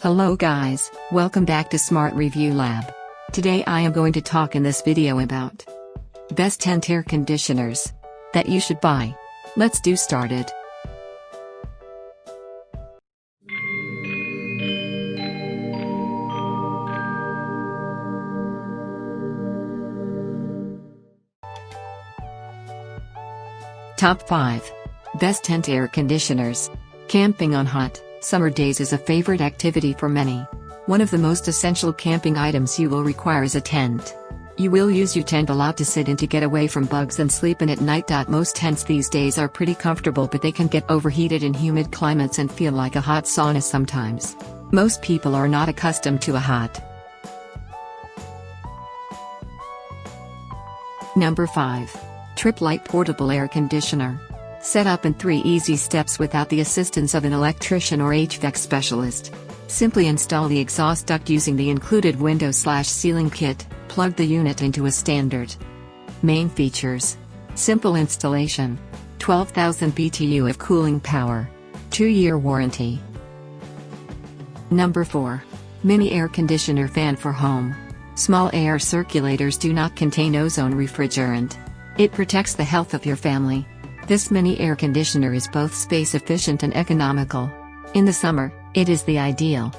Hello guys, welcome back to Smart Review Lab. Today I am going to talk in this video about best 10 air conditioners that you should buy. Let's do started. Top 5 Best 10 air conditioners. Camping on hot, summer days is a favorite activity for many. One of the most essential camping items you will require is a tent. You will use your tent a lot to sit in to get away from bugs and sleep in at night. Most tents these days are pretty comfortable, but they can get overheated in humid climates and feel like a hot sauna sometimes. Most people are not accustomed to a hot. Number 5. Tripp Lite Portable Air Conditioner. Set up in 3 easy steps without the assistance of an electrician or HVAC specialist. Simply install the exhaust duct using the included window/ceiling kit, plug the unit into a standard. Main features. Simple installation. 12,000 BTU of cooling power. 2-year warranty. Number 4. Mini Air Conditioner Fan for Home. Small air circulators do not contain ozone refrigerant. It protects the health of your family. This mini air conditioner is both space efficient and economical. In the summer, it is the ideal.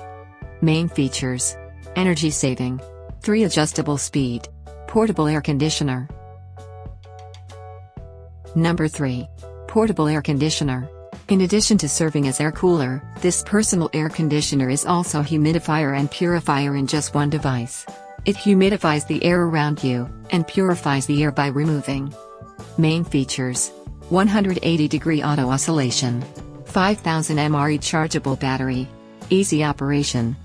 Main features. Energy saving. 3 adjustable speed. Portable air conditioner. Number 3. Portable air conditioner. In addition to serving as air cooler, this personal air conditioner is also humidifier and purifier in just one device. It humidifies the air around you, and purifies the air by removing. Main features. 180-degree auto oscillation. 5000 mAh rechargeable battery. Easy operation.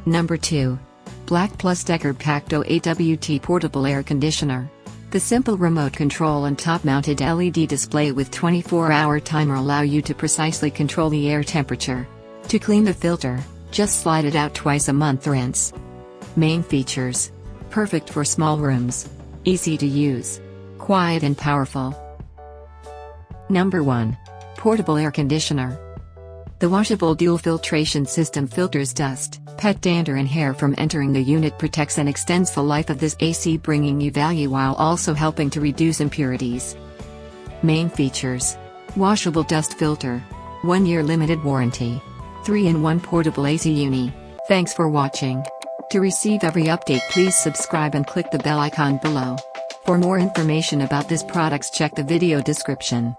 Number 2. BLACK+DECKER BPACTOBWT Portable Air Conditioner. The simple remote control and top-mounted LED display with 24-hour timer allow you to precisely control the air temperature. To clean the filter, just slide it out twice a month. Rinse. Main features. Perfect for small rooms. Easy to use. Quiet and powerful. Number 1. Portable air conditioner. The washable dual filtration system filters dust, pet dander and hair from entering the unit, protects and extends the life of this AC, bringing you value while also helping to reduce impurities. Main features. Washable dust filter. 1-year limited warranty. 3-in-1 portable AC uni. Thanks for watching. To receive every update, please subscribe and click the bell icon below. For more information about this products, check the video description.